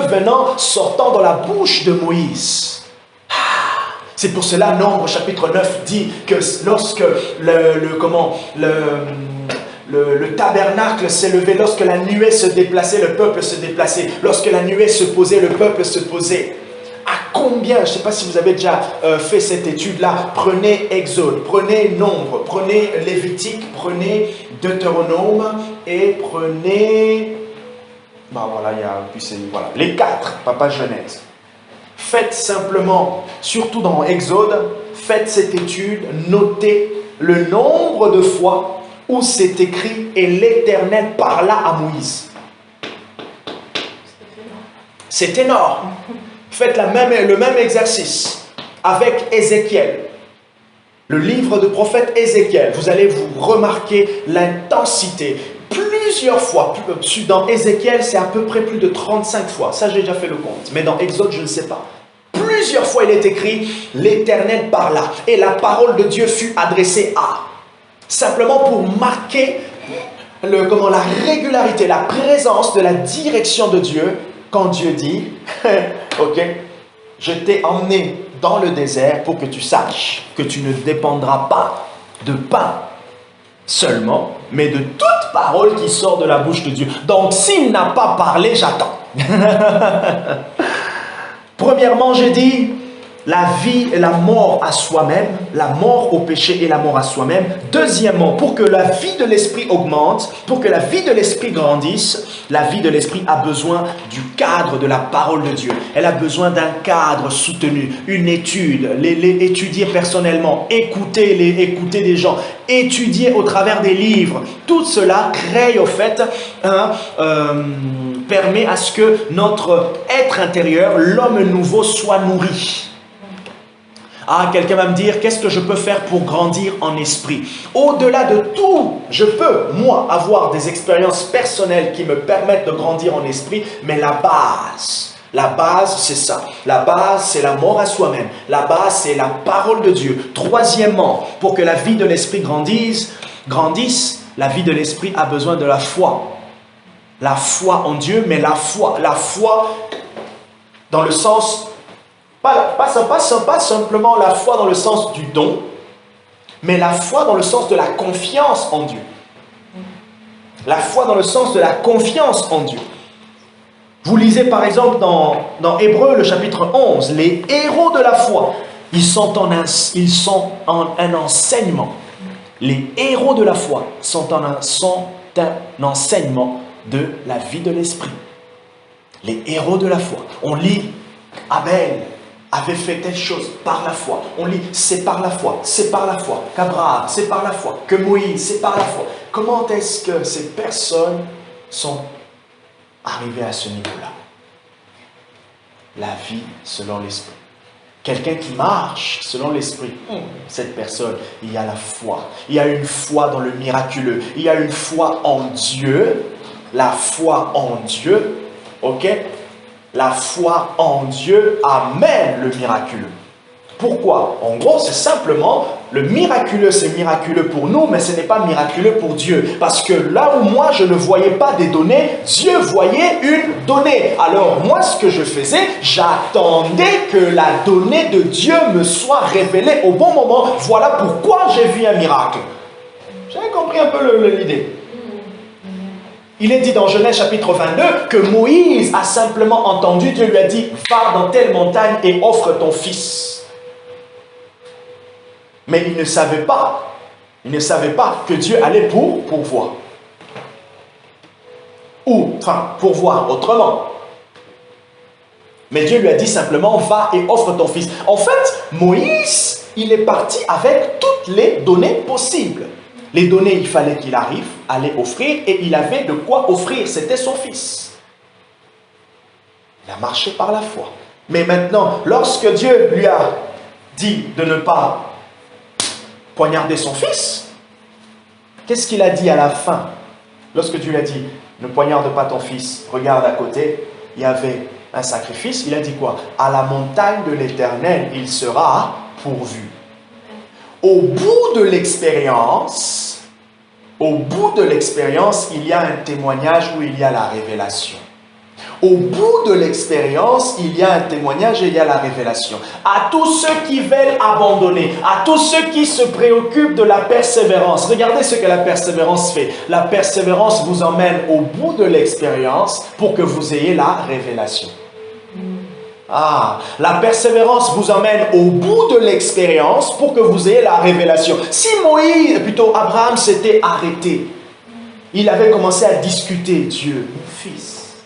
sortant dans la bouche de Moïse. C'est pour cela, Nombre chapitre 9 dit que lorsque le tabernacle s'est levé, lorsque la nuée se déplaçait, le peuple se déplaçait. Lorsque la nuée se posait, le peuple se posait. À combien, je ne sais pas si vous avez déjà fait cette étude-là, prenez Exode, prenez Nombre, prenez Lévitique, prenez Deutéronome et prenez... les 4, Papa Genèse. Faites simplement, surtout dans Exode, faites cette étude, notez le nombre de fois où c'est écrit « Et l'Éternel parla à Moïse ». C'est énorme. Faites le même exercice avec Ézéchiel. Le livre de prophète Ézéchiel, vous allez vous remarquer l'intensité. Plusieurs fois, dans Ézéchiel, c'est à peu près plus de 35 fois. Ça, j'ai déjà fait le compte. Mais dans Exode, je ne sais pas. Plusieurs fois, il est écrit, l'Éternel parla. Et la parole de Dieu fut adressée à. Simplement pour marquer la régularité, la présence de la direction de Dieu. Quand Dieu dit, ok, je t'ai emmené dans le désert pour que tu saches que tu ne dépendras pas de pain seulement, mais de toute parole qui sort de la bouche de Dieu. Donc, s'il n'a pas parlé, j'attends. Premièrement, j'ai dit, la vie et la mort à soi-même, la mort au péché et la mort à soi-même. Deuxièmement, pour que la vie de l'esprit augmente, pour que la vie de l'esprit grandisse, la vie de l'esprit a besoin du cadre de la parole de Dieu. Elle a besoin d'un cadre soutenu, une étude, étudier personnellement, écouter des gens, étudier au travers des livres. Tout cela crée au fait permet à ce que notre être intérieur, l'homme nouveau, soit nourri. Ah, quelqu'un va me dire, qu'est-ce que je peux faire pour grandir en esprit? Au-delà de tout, je peux, moi, avoir des expériences personnelles qui me permettent de grandir en esprit, mais la base, c'est ça. La base, c'est la mort à soi-même. La base, c'est la parole de Dieu. Troisièmement, pour que la vie de l'esprit grandisse, la vie de l'esprit a besoin de la foi. La foi en Dieu, mais la foi dans le sens, pas simplement la foi dans le sens du don, mais la foi dans le sens de la confiance en Dieu. La foi dans le sens de la confiance en Dieu. Vous lisez par exemple dans Hébreux, le chapitre 11, les héros de la foi, ils sont en un enseignement. Les héros de la foi sont un enseignement de la vie de l'esprit. Les héros de la foi. On lit Abel avait fait telle chose par la foi. On lit c'est par la foi, c'est par la foi. Qu'Abraham, c'est par la foi. Que Moïse, c'est par la foi. Comment est-ce que ces personnes sont arrivées à ce niveau-là? La vie selon l'esprit. Quelqu'un qui marche selon l'esprit, cette personne, il y a la foi. Il y a une foi dans le miraculeux. Il y a une foi en Dieu. La foi en Dieu, ok? La foi en Dieu amène le miraculeux. Pourquoi? En gros, c'est simplement, le miraculeux, c'est miraculeux pour nous, mais ce n'est pas miraculeux pour Dieu. Parce que là où moi, je ne voyais pas des données, Dieu voyait une donnée. Alors moi, ce que je faisais, j'attendais que la donnée de Dieu me soit révélée au bon moment. Voilà pourquoi j'ai vu un miracle. Vous avez compris un peu l'idée? Il est dit dans Genèse chapitre 22 que Moïse a simplement entendu, Dieu lui a dit, va dans telle montagne et offre ton fils. Mais il ne savait pas que Dieu allait pourvoir. Pourvoir autrement. Mais Dieu lui a dit simplement, va et offre ton fils. En fait, Moïse, il est parti avec toutes les données possibles. Les données, il fallait qu'il arrive à les offrir et il avait de quoi offrir. C'était son fils. Il a marché par la foi. Mais maintenant, lorsque Dieu lui a dit de ne pas poignarder son fils, qu'est-ce qu'il a dit à la fin? Lorsque Dieu lui a dit, ne poignarde pas ton fils, regarde à côté, il y avait un sacrifice. Il a dit quoi? À la montagne de l'Éternel, il sera pourvu. Au bout de l'expérience, il y a un témoignage où il y a la révélation. Au bout de l'expérience, il y a un témoignage et il y a la révélation. À tous ceux qui veulent abandonner, à tous ceux qui se préoccupent de la persévérance, regardez ce que la persévérance fait. La persévérance vous emmène au bout de l'expérience pour que vous ayez la révélation. La persévérance vous emmène au bout de l'expérience pour que vous ayez la révélation. Si Abraham s'était arrêté, il avait commencé à discuter. Dieu, mon fils,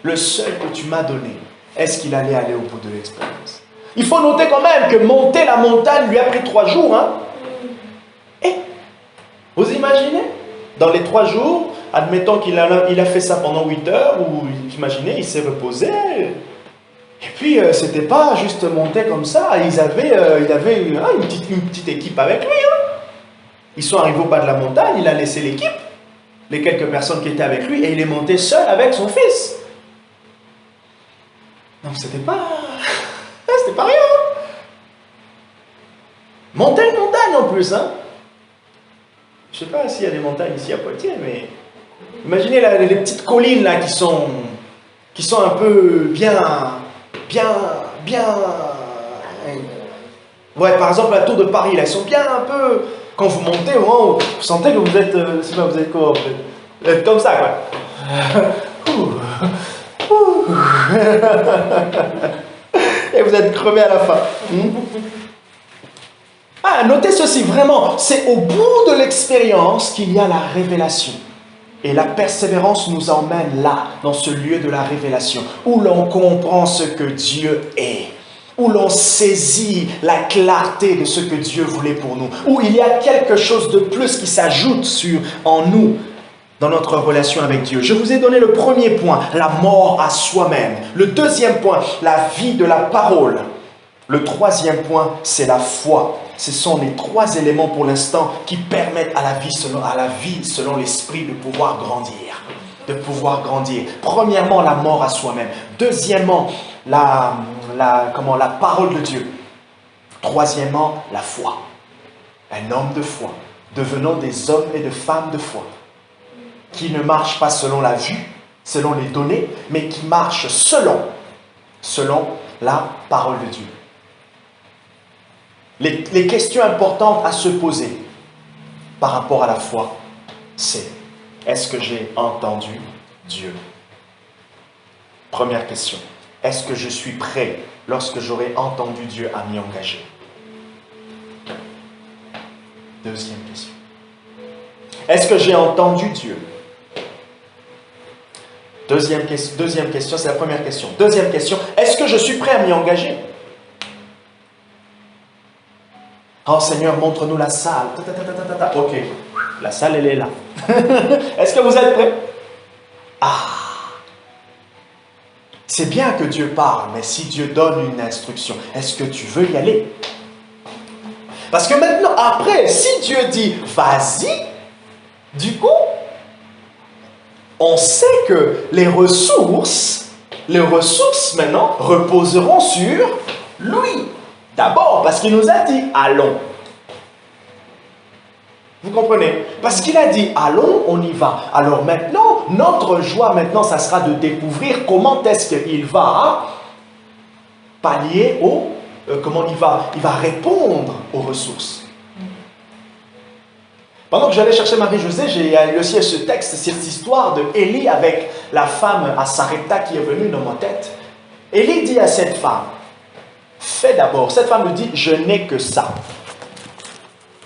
le seul que tu m'as donné, est-ce qu'il allait aller au bout de l'expérience? Il faut noter quand même que monter la montagne lui a pris 3 jours. Et vous imaginez? Dans les 3 jours, admettons qu'il a fait ça pendant 8 heures, ou imaginez, il s'est reposé. Et puis, c'était pas juste monter comme ça. Il avait une petite équipe avec lui. Ils sont arrivés au bas de la montagne, il a laissé l'équipe, les quelques personnes qui étaient avec lui, et il est monté seul avec son fils. Donc, c'était pas rien. Monter une montagne en plus. Je sais pas s'il y a des montagnes ici à Poitiers, mais imaginez les petites collines là qui sont un peu bien. Ouais, par exemple, la tour de Paris, là, ils sont bien un peu. Quand vous montez, au moment où vous sentez que vous êtes. Je sais pas, vous êtes quoi? Vous êtes comme ça, quoi. Et vous êtes crevé à la fin. Notez ceci, vraiment, c'est au bout de l'expérience qu'il y a la révélation. Et la persévérance nous emmène là, dans ce lieu de la révélation, où l'on comprend ce que Dieu est, où l'on saisit la clarté de ce que Dieu voulait pour nous, où il y a quelque chose de plus qui s'ajoute en nous, dans notre relation avec Dieu. Je vous ai donné le premier point, la mort à soi-même. Le deuxième point, la vie de la parole. Le troisième point, c'est la foi. Ce sont les trois éléments pour l'instant qui permettent à la vie selon l'esprit de pouvoir grandir. De pouvoir grandir. Premièrement, la mort à soi-même. Deuxièmement, la parole de Dieu. Troisièmement, la foi. Un homme de foi. Devenons des hommes et des femmes de foi. Qui ne marchent pas selon la vue, selon les données, mais qui marchent selon la parole de Dieu. Les questions importantes à se poser par rapport à la foi, c'est: est-ce que j'ai entendu Dieu? Première question. Est-ce que je suis prêt, lorsque j'aurai entendu Dieu, à m'y engager? Deuxième question. Est-ce que j'ai entendu Dieu? Deuxième question, c'est la première question. Deuxième question, est-ce que je suis prêt à m'y engager? Oh Seigneur, montre-nous la salle. Ok, la salle, elle est là. Est-ce que vous êtes prêts? C'est bien que Dieu parle, mais si Dieu donne une instruction, est-ce que tu veux y aller? Parce que maintenant, après, si Dieu dit vas-y, du coup, on sait que les ressources maintenant reposeront sur lui. D'abord, parce qu'il nous a dit allons. Vous comprenez? Parce qu'il a dit allons, on y va. Alors maintenant, notre joie maintenant, ça sera de découvrir comment est-ce qu'il va pallier comment il va répondre aux ressources. Pendant que j'allais chercher Marie-Josée, j'ai lu aussi ce texte, cette histoire de Élie avec la femme à Sarepta qui est venue dans ma tête. Élie dit à cette femme: fais d'abord. Cette femme lui dit: je n'ai que ça.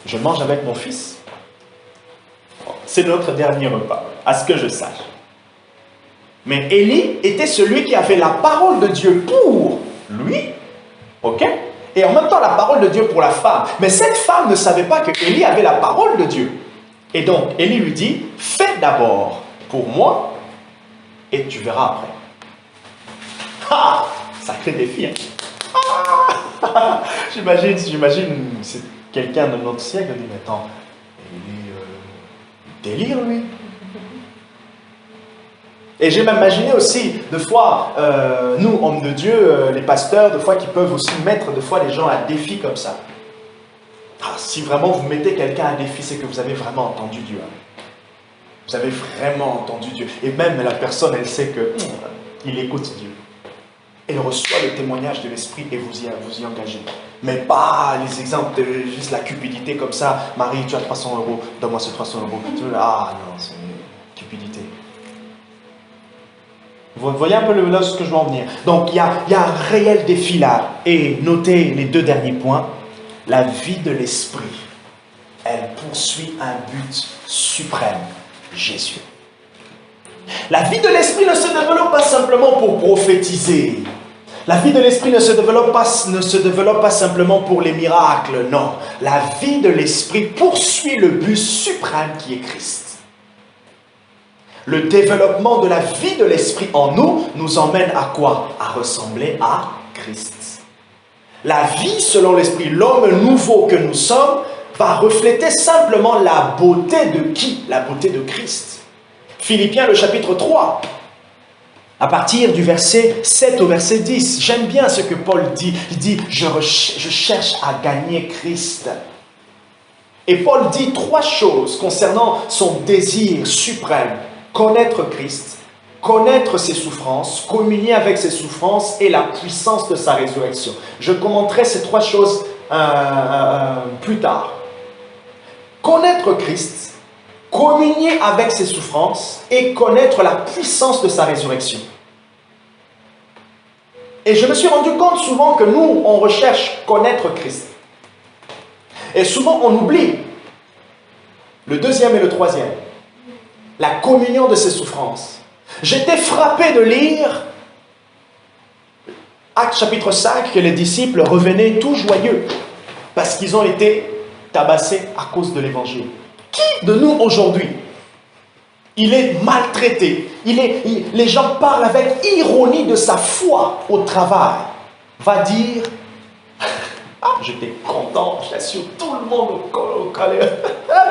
Je mange avec mon fils. C'est notre dernier repas, à ce que je sache. Mais Élie était celui qui avait la parole de Dieu pour lui. Ok? Et en même temps la parole de Dieu pour la femme. Mais cette femme ne savait pas que Élie avait la parole de Dieu. Et donc Élie lui dit: fais d'abord pour moi et tu verras après. Ah! Sacré défi. Hein? J'imagine c'est quelqu'un de notre siècle qui dit: mais attends, Élie délire lui. Et j'ai imaginé aussi, des fois, nous, hommes de Dieu, les pasteurs, des fois, qui peuvent aussi mettre, des fois, les gens à défi comme ça. Si vraiment vous mettez quelqu'un à défi, c'est que vous avez vraiment entendu Dieu. Vous avez vraiment entendu Dieu. Et même la personne, elle sait qu'il écoute Dieu. Elle reçoit le témoignage de l'Esprit et vous y engagez. Mais pas les exemples de juste la cupidité comme ça. Marie, tu as 300 €, donne-moi ce 300 €. Ah non, c'est une cupidité. Vous voyez un peu là ce que je veux en venir. Donc, il y a un réel défi là. Et notez les deux derniers points. La vie de l'esprit, elle poursuit un but suprême, Jésus. La vie de l'esprit ne se développe pas simplement pour prophétiser. La vie de l'esprit ne se développe pas simplement pour les miracles, non. La vie de l'esprit poursuit le but suprême qui est Christ. Le développement de la vie de l'esprit en nous emmène à quoi? À ressembler à Christ. La vie selon l'esprit, l'homme nouveau que nous sommes, va refléter simplement la beauté de qui? La beauté de Christ. Philippiens, le chapitre 3, à partir du verset 7 au verset 10. J'aime bien ce que Paul dit. Il dit, je cherche à gagner Christ. Et Paul dit trois choses concernant son désir suprême. Connaître Christ, connaître ses souffrances, communier avec ses souffrances et la puissance de sa résurrection. Je commenterai ces trois choses plus tard. Connaître Christ, communier avec ses souffrances et connaître la puissance de sa résurrection. Et je me suis rendu compte souvent que nous, on recherche connaître Christ. Et souvent, on oublie le deuxième et le troisième. La communion de ses souffrances. J'étais frappé de lire Actes chapitre 5 que les disciples revenaient tout joyeux parce qu'ils ont été tabassés à cause de l'évangile. Qui de nous aujourd'hui, il est maltraité, les gens parlent avec ironie de sa foi au travail, va dire Ah, j'étais content, j'assure tout le monde au collège.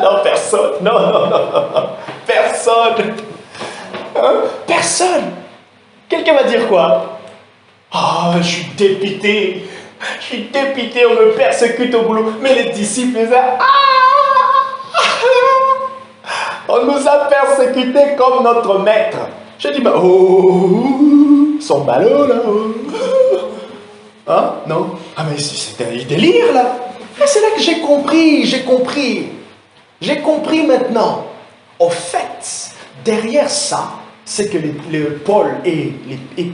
Non, personne. Non, non, non, non. Personne. Hein? Personne. Quelqu'un va dire quoi? Ah, je suis dépité. Je suis dépité, on me persécute au boulot. Mais les disciples, les a... On nous a persécutés comme notre maître. Je dis, bah, oh, ils sont ballons là. Hein? Non? Ah, mais c'est un délire là. Et c'est là que j'ai compris. J'ai compris maintenant. Au fait, derrière ça, c'est que Paul et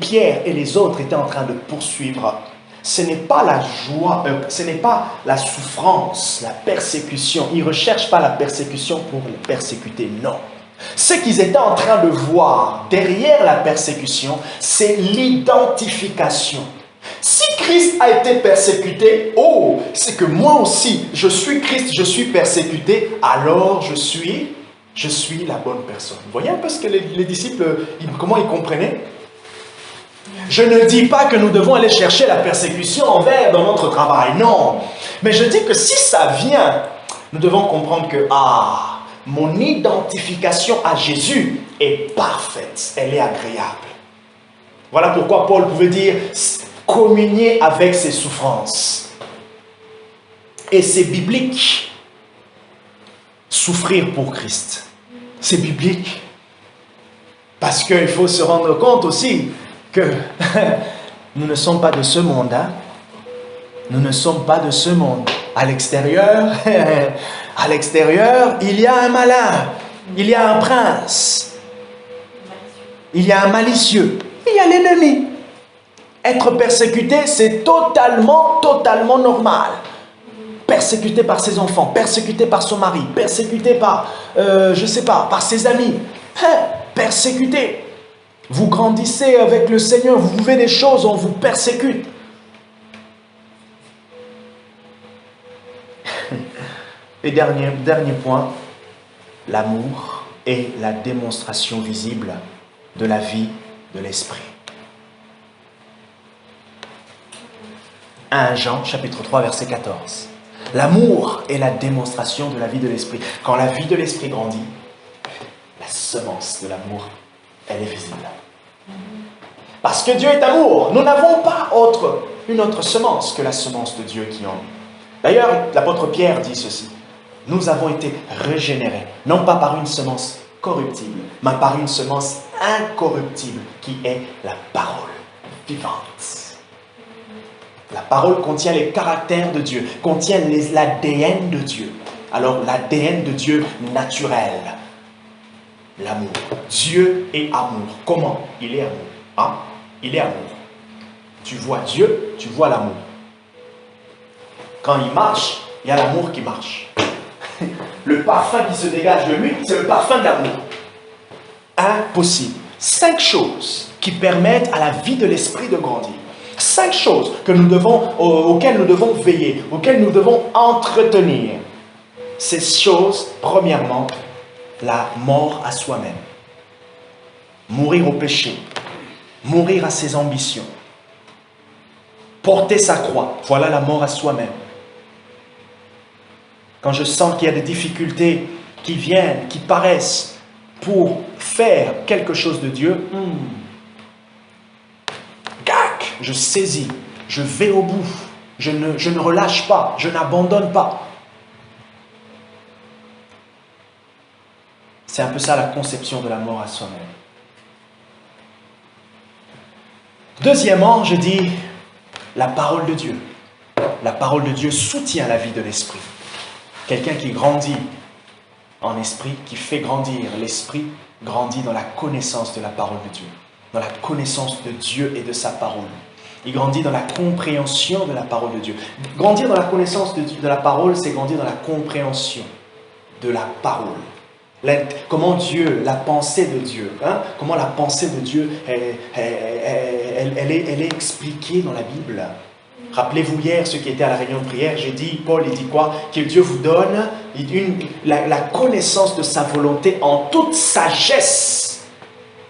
Pierre et les autres étaient en train de poursuivre. Ce n'est pas la joie, ce n'est pas la souffrance, la persécution. Ils ne recherchent pas la persécution pour le persécuter, non. Ce qu'ils étaient en train de voir derrière la persécution, c'est l'identification. Si Christ a été persécuté, oh, c'est que moi aussi, je suis Christ, je suis persécuté, alors je suis la bonne personne. Vous voyez un peu ce que les disciples, comment ils comprenaient? Je ne dis pas que nous devons aller chercher la persécution envers dans notre travail, non. Mais je dis que si ça vient, nous devons comprendre que, mon identification à Jésus est parfaite, elle est agréable. Voilà pourquoi Paul pouvait dire, communier avec ses souffrances. Et c'est biblique, souffrir pour Christ. C'est biblique. Parce qu'il faut se rendre compte aussi que nous ne sommes pas de ce monde. Hein? Nous ne sommes pas de ce monde. À l'extérieur, il y a un malin, il y a un prince, il y a un malicieux, il y a l'ennemi. Être persécuté, c'est totalement normal. Persécuté par ses enfants, persécuté par son mari, persécuté par, par ses amis. Persécuté. Vous grandissez avec le Seigneur, vous vivez des choses, on vous persécute. Et dernier point, l'amour est la démonstration visible de la vie de l'Esprit. 1 Jean, chapitre 3, verset 14. L'amour est la démonstration de la vie de l'Esprit. Quand la vie de l'Esprit grandit, la semence de l'amour, elle est visible. Parce que Dieu est amour. Nous n'avons pas une autre semence que la semence de Dieu qui en est. D'ailleurs, l'apôtre Pierre dit ceci. Nous avons été régénérés, non pas par une semence corruptible, mais par une semence incorruptible qui est la parole vivante. La parole contient les caractères de Dieu, contient l'ADN de Dieu. Alors l'ADN de Dieu naturel, l'amour. Dieu est amour. Comment? Il est amour. Ah, il est amour. Tu vois Dieu, tu vois l'amour. Quand il marche, il y a l'amour qui marche. Le parfum qui se dégage de lui, c'est le parfum de l'amour. Impossible. 5 choses qui permettent à la vie de l'esprit de grandir. 5 choses auxquelles nous devons veiller, auxquelles nous devons entretenir. Ces choses, premièrement, la mort à soi-même. Mourir au péché. Mourir à ses ambitions. Porter sa croix. Voilà la mort à soi-même. Quand je sens qu'il y a des difficultés qui viennent, qui paraissent pour faire quelque chose de Dieu, je saisis, je vais au bout, je ne relâche pas, je n'abandonne pas. C'est un peu ça la conception de la mort à soi-même. Deuxièmement, je dis la parole de Dieu. La parole de Dieu soutient la vie de l'esprit. Quelqu'un qui grandit en esprit, qui fait grandir l'esprit, grandit dans la connaissance de la parole de Dieu. Dans la connaissance de Dieu et de sa parole. Il grandit dans la compréhension de la parole de Dieu. Grandir dans la connaissance de la parole, c'est grandir dans la compréhension de la parole. Comment Dieu, la pensée de Dieu, comment la pensée de Dieu, elle est expliquée dans la Bible. Rappelez-vous hier, ceux qui étaient à la réunion de prière, Paul dit quoi? Que Dieu vous donne la connaissance de sa volonté en toute sagesse.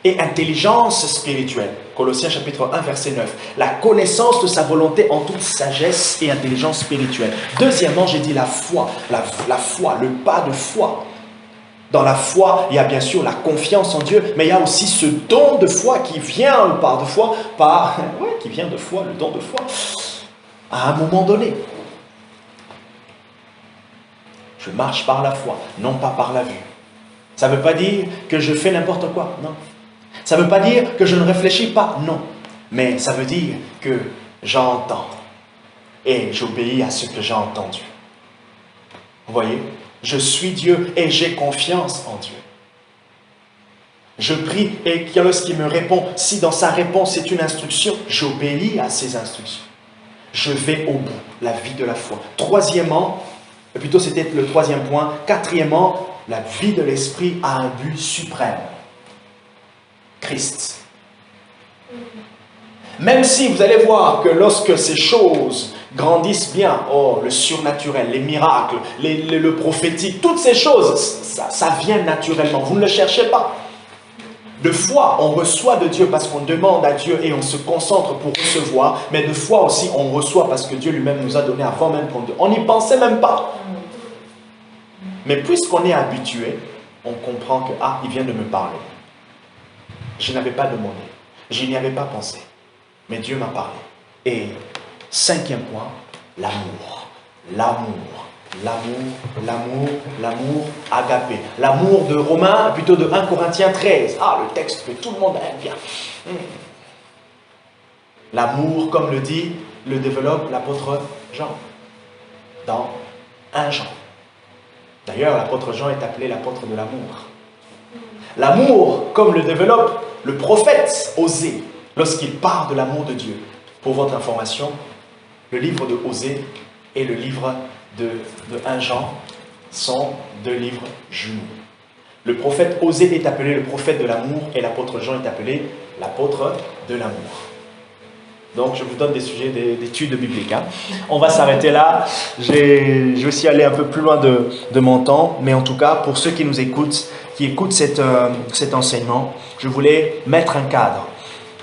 et intelligence spirituelle. Colossiens chapitre 1, verset 9. La connaissance de sa volonté en toute sagesse et intelligence spirituelle. Deuxièmement, j'ai dit la foi. La foi, le pas de foi. Dans la foi, il y a bien sûr la confiance en Dieu, mais il y a aussi ce don de foi qui vient, le pas de foi, qui vient de foi, le don de foi, à un moment donné. Je marche par la foi, non pas par la vue. Ça ne veut pas dire que je fais n'importe quoi, non. Ça ne veut pas dire que je ne réfléchis pas, non. Mais ça veut dire que j'entends et j'obéis à ce que j'ai entendu. Vous voyez? Je suis Dieu et j'ai confiance en Dieu. Je prie et lorsqu'il me répond, si dans sa réponse c'est une instruction, j'obéis à ses instructions. Je vais au bout, la vie de la foi. Troisièmement, plutôt c'était le troisième point. Quatrièmement, la vie de l'esprit a un but suprême. Christ. Même si vous allez voir que lorsque ces choses grandissent bien, le surnaturel, les miracles, le prophétique, toutes ces choses, ça vient naturellement. Vous ne le cherchez pas. De foi, on reçoit de Dieu parce qu'on demande à Dieu et on se concentre pour recevoir, mais de foi aussi, on reçoit parce que Dieu lui-même nous a donné avant même qu'on n'y pensait même pas. Mais puisqu'on est habitué, on comprend que, il vient de me parler. Je n'avais pas demandé, je n'y avais pas pensé, mais Dieu m'a parlé. Et cinquième point, l'amour. L'amour agapé. L'amour de Romains, plutôt de 1 Corinthiens 13. Le texte que tout le monde aime bien. L'amour, comme le développe l'apôtre Jean. Dans 1 Jean. D'ailleurs, l'apôtre Jean est appelé l'apôtre de l'amour. L'amour, comme le développe le prophète Osée, lorsqu'il parle de l'amour de Dieu. Pour votre information, le livre de Osée et le livre de 1 Jean sont deux livres jumeaux. Le prophète Osée est appelé le prophète de l'amour et l'apôtre Jean est appelé l'apôtre de l'amour. Donc je vous donne des sujets d'études bibliques. On va s'arrêter là. Je vais aussi aller un peu plus loin de mon temps, mais en tout cas, pour ceux qui nous écoutent, qui écoutent cet enseignement, je voulais mettre un cadre.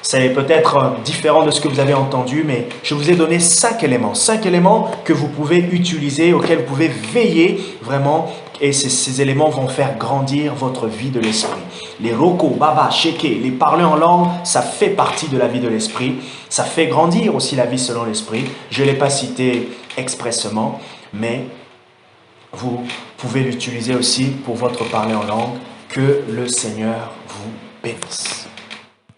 C'est peut-être différent de ce que vous avez entendu, mais je vous ai donné 5 éléments. 5 éléments que vous pouvez utiliser, auxquels vous pouvez veiller vraiment. Et ces éléments vont faire grandir votre vie de l'esprit. Les roko, baba, sheke, les parler en langue, ça fait partie de la vie de l'esprit. Ça fait grandir aussi la vie selon l'esprit. Je ne l'ai pas cité expressément, mais vous pouvez l'utiliser aussi pour votre parler en langue. Que le Seigneur vous bénisse.